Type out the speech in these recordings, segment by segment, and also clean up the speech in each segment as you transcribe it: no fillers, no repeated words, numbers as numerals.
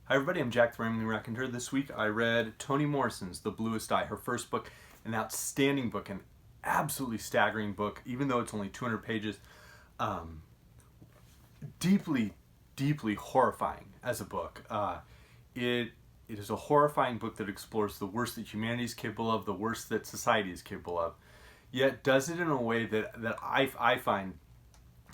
Hi everybody, I'm Jack the Rambling Raconteur. This week I read Toni Morrison's The Bluest, her first book, an outstanding book, an absolutely staggering book, even though it's only 200 pages. Deeply, deeply horrifying as a book. It is a horrifying book that explores the worst that humanity is capable of, the worst that society is capable of, yet does it in a way that I find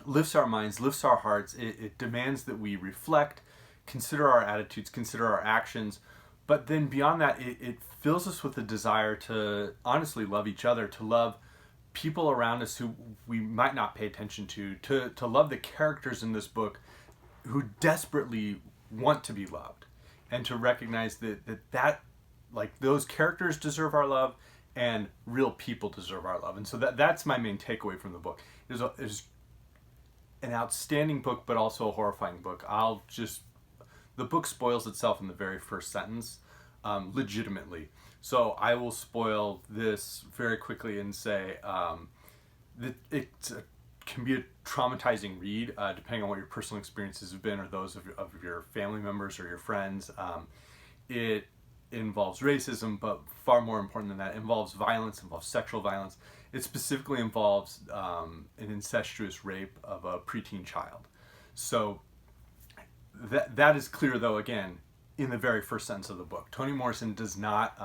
lifts our minds, lifts our hearts. It demands that we reflect, consider our attitudes, consider our actions, but then beyond that, it fills us with a desire to honestly love each other, to love people around us who we might not pay attention to love the characters in this book who desperately want to be loved, and to recognize that like those characters deserve our love and real people deserve our love. And so that's my main takeaway from the book. It is an outstanding book, but also a horrifying book. The book spoils itself in the very first sentence, legitimately. So I will spoil this very quickly and say that it can be a traumatizing read, depending on what your personal experiences have been or those of your family members or your friends. It involves racism, but far more important than that, it involves violence, involves sexual violence. It specifically involves an incestuous rape of a preteen child. So that is clear, though, again, in the very first sentence of the book. Toni Morrison does not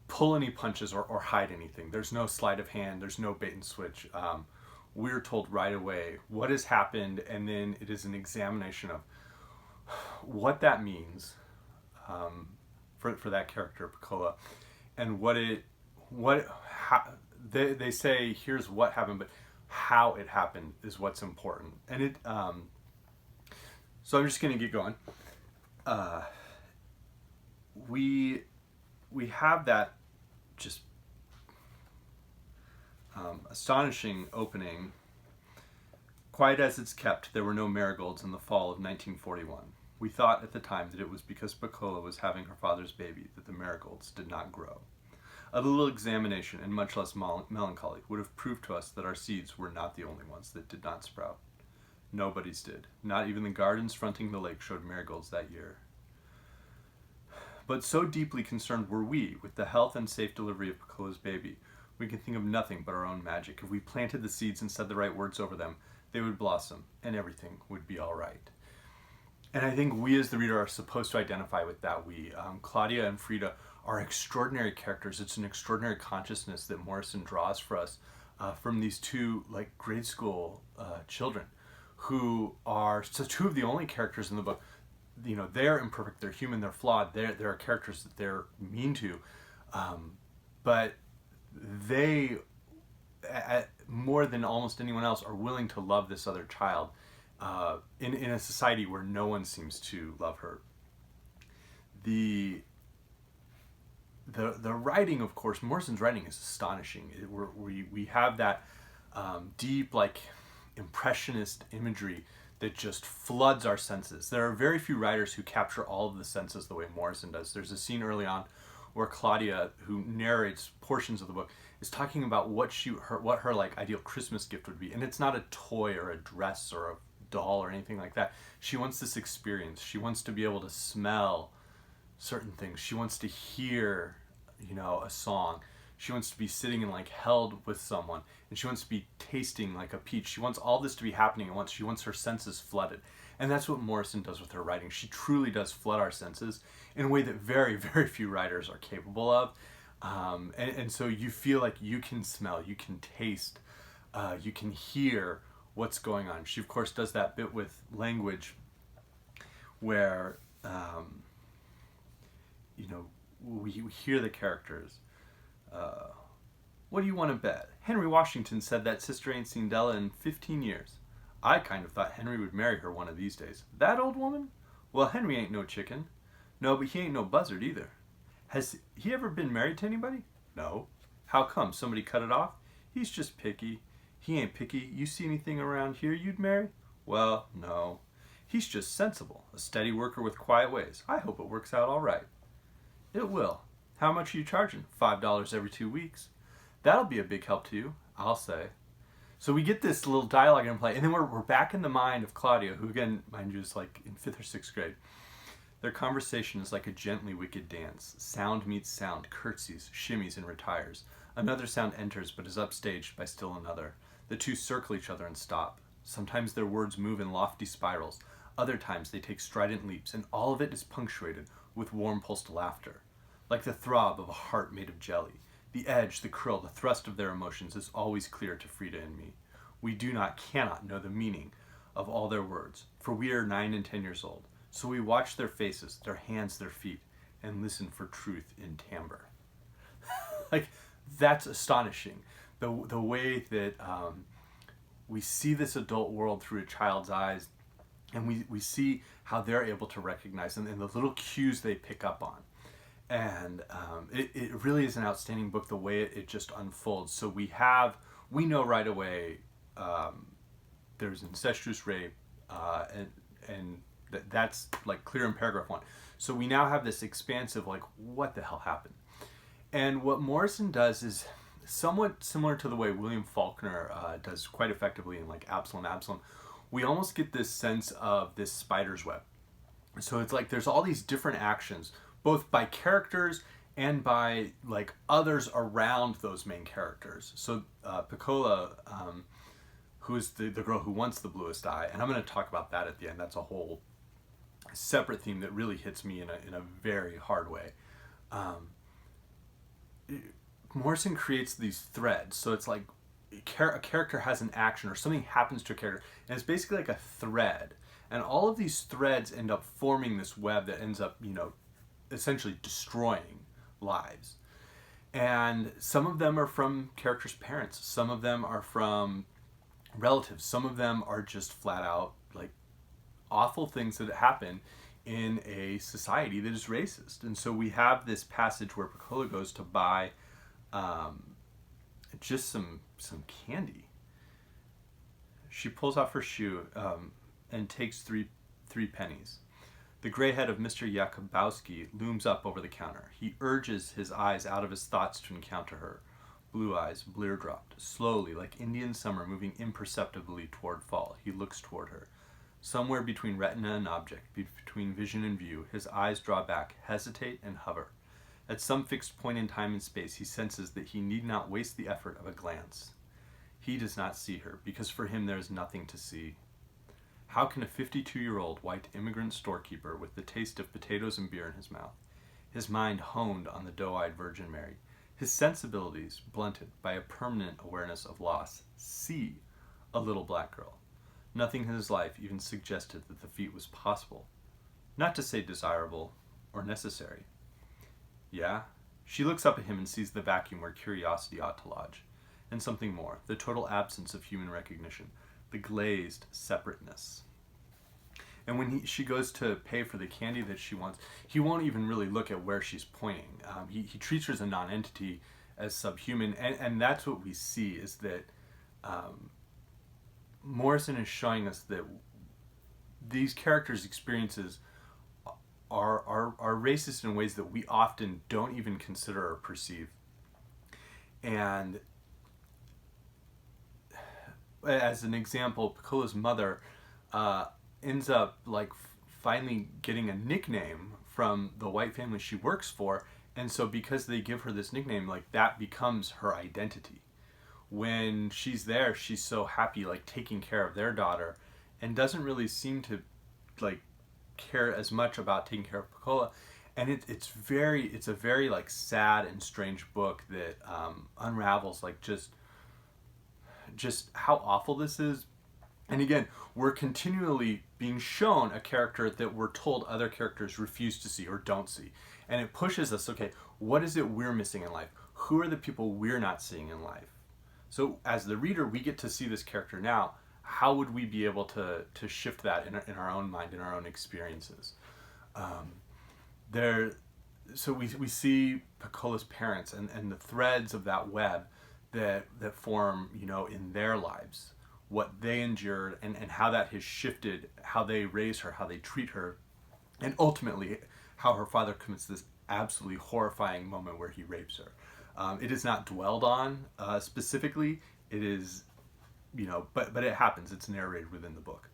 pull any punches or hide anything. There's no sleight of hand. There's no bait and switch. We're told right away what has happened, and then it is an examination of what that means for that character, Piccola, and they say here's what happened, but how it happened is what's important. And so I'm just going to get going. We have that just astonishing opening. Quiet as it's kept, there were no marigolds in the fall of 1941. We thought at the time that it was because Piccola was having her father's baby that the marigolds did not grow. A little examination, and much less melancholy, would have proved to us that our seeds were not the only ones that did not sprout. Nobody's did. Not even the gardens fronting the lake showed marigolds that year. But so deeply concerned were we with the health and safe delivery of Piccola's baby, we could think of nothing but our own magic. If we planted the seeds and said the right words over them, they would blossom, and everything would be all right. And I think we as the reader are supposed to identify with that we. Claudia and Frida are extraordinary characters. It's an extraordinary consciousness that Morrison draws for us from these two grade school children, who are two of the only characters in the book. You know, they're imperfect, they're human, they're flawed. There are characters that they're mean to, but they, more than almost anyone else, are willing to love this other child in a society where no one seems to love her. The writing, of course, Morrison's writing is astonishing. We have that deep, impressionist imagery that just floods our senses. There are very few writers who capture all of the senses the way Morrison does. There's a scene early on where Claudia, who narrates portions of the book, is talking about what her ideal Christmas gift would be, and it's not a toy or a dress or a doll or anything like that. She wants this experience. She wants to be able to smell certain things. She wants to hear, a song. She wants to be sitting and held with someone, and she wants to be tasting like a peach. She wants all this to be happening at once. She wants her senses flooded, and that's what Morrison does with her writing. She truly does flood our senses in a way that very, very few writers are capable of, and so you feel like you can smell, you can taste, you can hear what's going on. She of course does that bit with language where we hear the characters. What do you want to bet? Henry Washington said that sister ain't seen Della in 15 years. I kind of thought Henry would marry her one of these days. That old woman? Well, Henry ain't no chicken. No, but he ain't no buzzard either. Has he ever been married to anybody? No. How come? Somebody cut it off? He's just picky. He ain't picky. You see anything around here you'd marry? Well, no. He's just sensible. A steady worker with quiet ways. I hope it works out all right. It will. How much are you charging? $5 every 2 weeks. That'll be a big help to you, I'll say. So we get this little dialogue in play, and then we're back in the mind of Claudia, who again, mind you, is in 5th or 6th grade. Their conversation is like a gently wicked dance. Sound meets sound, curtsies, shimmies, and retires. Another sound enters but is upstaged by still another. The two circle each other and stop. Sometimes their words move in lofty spirals. Other times they take strident leaps, and all of it is punctuated with warm-pulsed laughter. Like the throb of a heart made of jelly. The edge, the curl, the thrust of their emotions is always clear to Frida and me. We cannot know the meaning of all their words, for we are 9 and 10 years old. So we watch their faces, their hands, their feet, and listen for truth in timbre. Like, that's astonishing. The way that we see this adult world through a child's eyes, and we see how they're able to recognize them and the little cues they pick up on. And it really is an outstanding book, the way it just unfolds. So we know right away there's incestuous rape, and that's like clear in paragraph 1. So we now have this expansive, like, what the hell happened? And what Morrison does is somewhat similar to the way William Faulkner does quite effectively in like Absalom. We almost get this sense of this spider's web. So it's like there's all these different actions, both by characters and by like others around those main characters. So Piccola, who is the girl who wants the bluest eye, and I'm going to talk about that at the end. That's a whole separate theme that really hits me in a very hard way. Morrison creates these threads, so it's like a character has an action or something happens to a character, and it's basically like a thread, and all of these threads end up forming this web that ends up, essentially destroying lives. And some of them are from characters' parents, some of them are from relatives, some of them are just flat out like awful things that happen in a society that is racist. And so we have this passage where Piccola goes to buy just some candy. She pulls off her shoe and takes three pennies. The gray head of Mr. Jakubowski looms up over the counter. He urges his eyes out of his thoughts to encounter her. Blue eyes, blear dropped, slowly, like Indian summer moving imperceptibly toward fall. He looks toward her. Somewhere between retina and object, between vision and view, his eyes draw back, hesitate, and hover. At some fixed point in time and space, he senses that he need not waste the effort of a glance. He does not see her, because for him there is nothing to see. How can a 52-year-old white immigrant storekeeper with the taste of potatoes and beer in his mouth, his mind honed on the doe-eyed Virgin Mary, his sensibilities blunted by a permanent awareness of loss, see a little black girl? Nothing in his life even suggested that the feat was possible, not to say desirable or necessary. Yeah? She looks up at him and sees the vacuum where curiosity ought to lodge, and something more, the total absence of human recognition, the glazed separateness. And when she goes to pay for the candy that she wants, he won't even really look at where she's pointing. He treats her as a non-entity, as subhuman, and that's what we see, is that Morrison is showing us that these characters' experiences are racist in ways that we often don't even consider or perceive. And as an example, Piccola's mother ends up like finally getting a nickname from the white family she works for, and so because they give her this nickname, like that becomes her identity. When she's there, she's so happy, like taking care of their daughter, and doesn't really seem to like care as much about taking care of Piccola. And it's a very like sad and strange book that unravels like just how awful this is. And again, we're continually being shown a character that we're told other characters refuse to see or don't see. And it pushes us, okay, what is it we're missing in life? Who are the people we're not seeing in life? So as the reader, we get to see this character now. How would we be able to shift that in our own mind, in our own experiences? So we see Piccola's parents and the threads of that web that form, in their lives, what they endured and how that has shifted how they raise her, how they treat her, and ultimately how her father commits this absolutely horrifying moment where he rapes her. It is not dwelled on specifically. It is, but it happens. It's narrated within the book.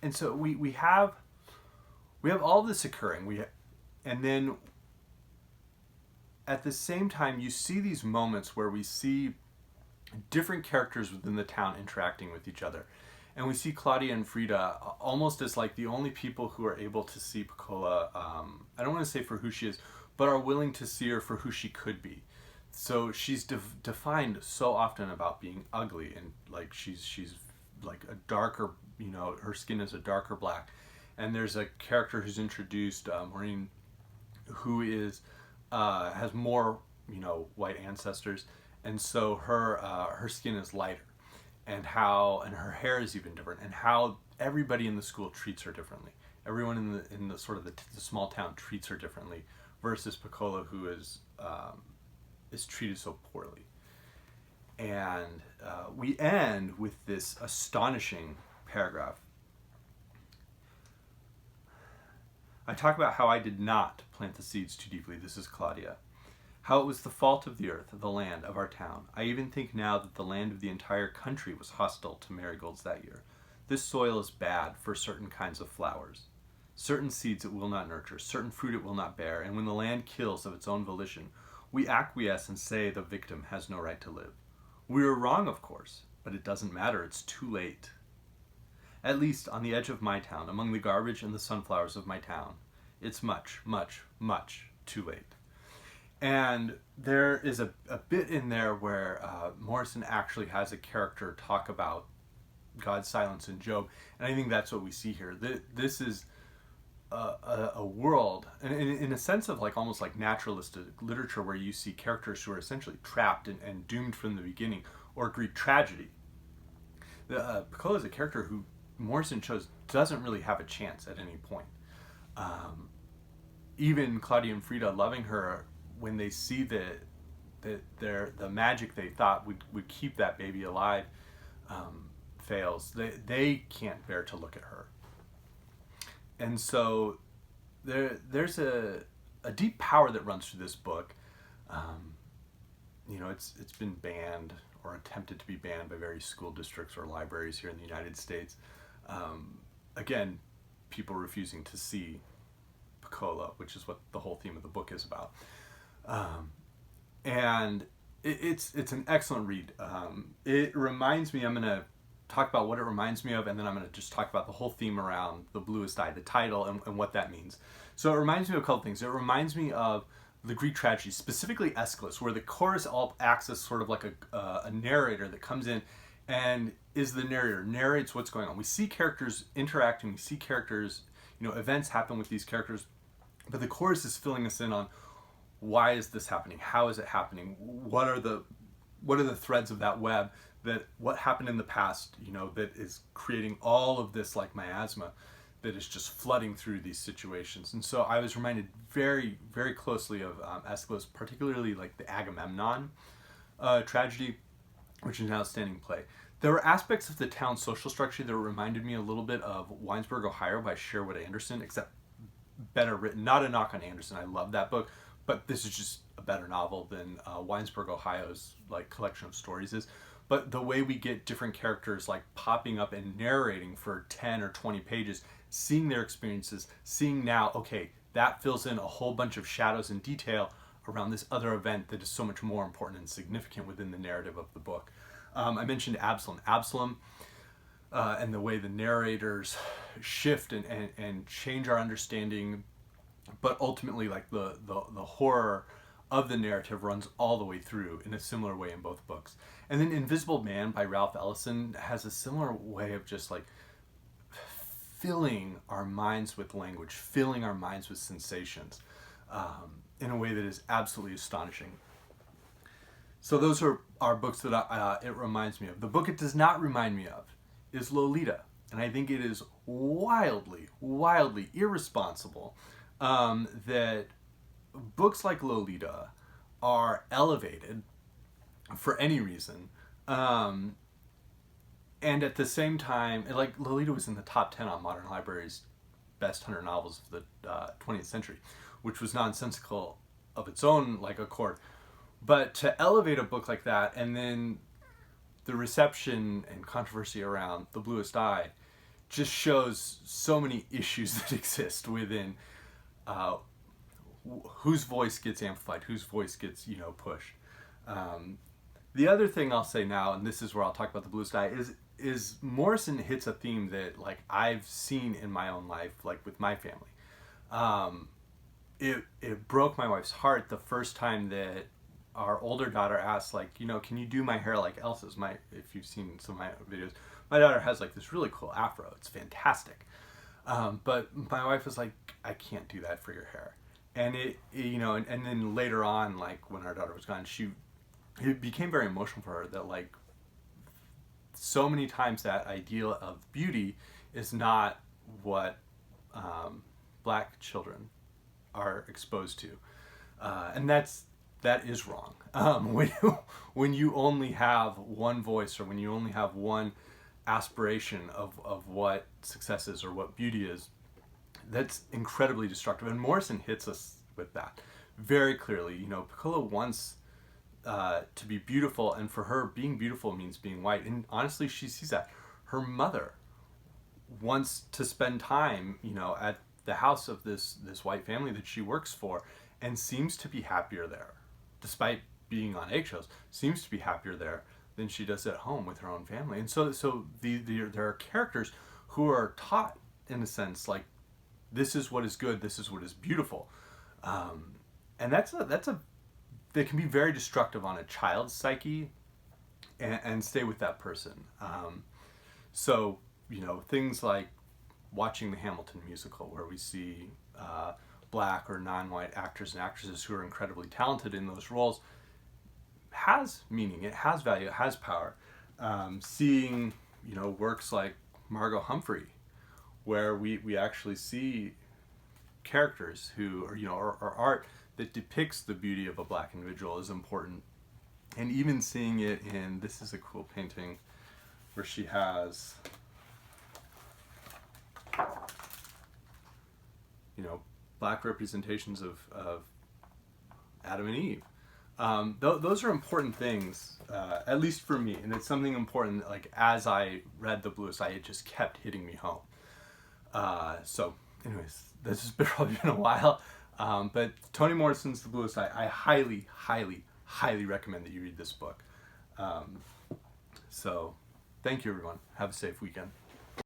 and so we have all this occurring. And then at the same time, you see these moments where we see different characters within the town interacting with each other. And we see Claudia and Frida almost as like the only people who are able to see Piccola, I don't want to say for who she is, but are willing to see her for who she could be. So she's defined so often about being ugly, and like she's like a darker, her skin is a darker black. And there's a character who's introduced, Maureen, who is has more white ancestors, and so her skin is lighter, and her hair is even different, and how everybody in the school treats her differently. Everyone in the sort of the small town treats her differently, versus Piccola, who is treated so poorly. And we end with this astonishing paragraph. I talk about how I did not plant the seeds too deeply. This is Claudia. How it was the fault of the earth, of the land, of our town. I even think now that the land of the entire country was hostile to marigolds that year. This soil is bad for certain kinds of flowers. Certain seeds it will not nurture, certain fruit it will not bear, and when the land kills of its own volition, we acquiesce and say the victim has no right to live. We are wrong, of course, but it doesn't matter, it's too late. At least on the edge of my town, among the garbage and the sunflowers of my town, it's much, much, much too late. And there is a bit in there where Morrison actually has a character talk about God's silence in Job, and I think that's what we see here. This is a world, and in a sense of like almost like naturalistic literature, where you see characters who are essentially trapped and doomed from the beginning, or Greek tragedy. Piccola is a character who Morrison chose doesn't really have a chance at any point. Even Claudia and Frida loving her, when they see that the magic they thought would keep that baby alive fails, they can't bear to look at her. And so there's a deep power that runs through this book. It's been banned or attempted to be banned by various school districts or libraries here in the United States. Again, people refusing to see Piccola, which is what the whole theme of the book is about. And it's an excellent read. It reminds me, I'm going to talk about what it reminds me of, and then I'm going to just talk about the whole theme around the Bluest Eye, the title, and what that means. So it reminds me of a couple things. It reminds me of the Greek tragedy, specifically Aeschylus, where the chorus all acts as sort of like a narrator that comes in and is the narrator, narrates what's going on. We see characters interacting, we see characters, events happen with these characters, but the chorus is filling us in on why is this happening? How is it happening? What are the threads of that web, that what happened in the past, that is creating all of this like miasma that is just flooding through these situations. And so I was reminded very, very closely of Aeschylus, particularly like the Agamemnon tragedy, which is an outstanding play. There were aspects of the town's social structure that reminded me a little bit of Winesburg, Ohio by Sherwood Anderson, except better written. Not a knock on Anderson, I love that book, but this is just a better novel than Winesburg, Ohio's like collection of stories is. But the way we get different characters like popping up and narrating for 10 or 20 pages, seeing their experiences, seeing now, okay, that fills in a whole bunch of shadows and detail around this other event that is so much more important and significant within the narrative of the book. I mentioned Absalom, and the way the narrators shift and change our understanding, but ultimately like the horror of the narrative runs all the way through in a similar way in both books. And then Invisible Man by Ralph Ellison has a similar way of just like filling our minds with language, filling our minds with sensations, in a way that is absolutely astonishing. So those are books that it reminds me of. The book it does not remind me of is Lolita. And I think it is wildly, wildly irresponsible that books like Lolita are elevated for any reason. And at the same time, like Lolita was in the top 10 on Modern Library's best 100 novels of the 20th century, which was nonsensical of its own like accord. But to elevate a book like that, and then the reception and controversy around The Bluest Eye, just shows so many issues that exist within whose voice gets amplified, whose voice gets, pushed. The other thing I'll say now, and this is where I'll talk about the Bluest Eye, is Morrison hits a theme that like I've seen in my own life, like with my family. It broke my wife's heart the first time that our older daughter asked, like, can you do my hair like Elsa's? If you've seen some of my videos, my daughter has like this really cool afro. It's fantastic. But my wife was like, I can't do that for your hair. And and then later on, like when our daughter was gone, it became very emotional for her that like so many times that ideal of beauty is not what black children are exposed to. And that is wrong. When you only have one voice, or when you only have one aspiration of what success is or what beauty is, that's incredibly destructive. And Morrison hits us with that very clearly. Piccola wants to be beautiful, and for her, being beautiful means being white. And honestly, she sees that. Her mother wants to spend time, at the house of this white family that she works for, and seems to be happier there, despite being on eggshells, seems to be happier there than she does at home with her own family. And so there are characters who are taught, in a sense, like, this is what is good, this is what is beautiful. And that can be very destructive on a child's psyche, and stay with that person. So, things like watching the Hamilton musical, where we see black or non-white actors and actresses who are incredibly talented in those roles, has meaning, it has value, it has power. Seeing, works like Margo Humphrey, where we actually see characters who or art that depicts the beauty of a black individual is important. And even seeing it in, this is a cool painting where she has, black representations of Adam and Eve. Those are important things, at least for me, and it's something important. Like, as I read The Bluest Eye, it just kept hitting me home. So, anyways, this has probably been a while, but Toni Morrison's The Bluest Eye, I highly, highly, highly recommend that you read this book. So, thank you, everyone. Have a safe weekend.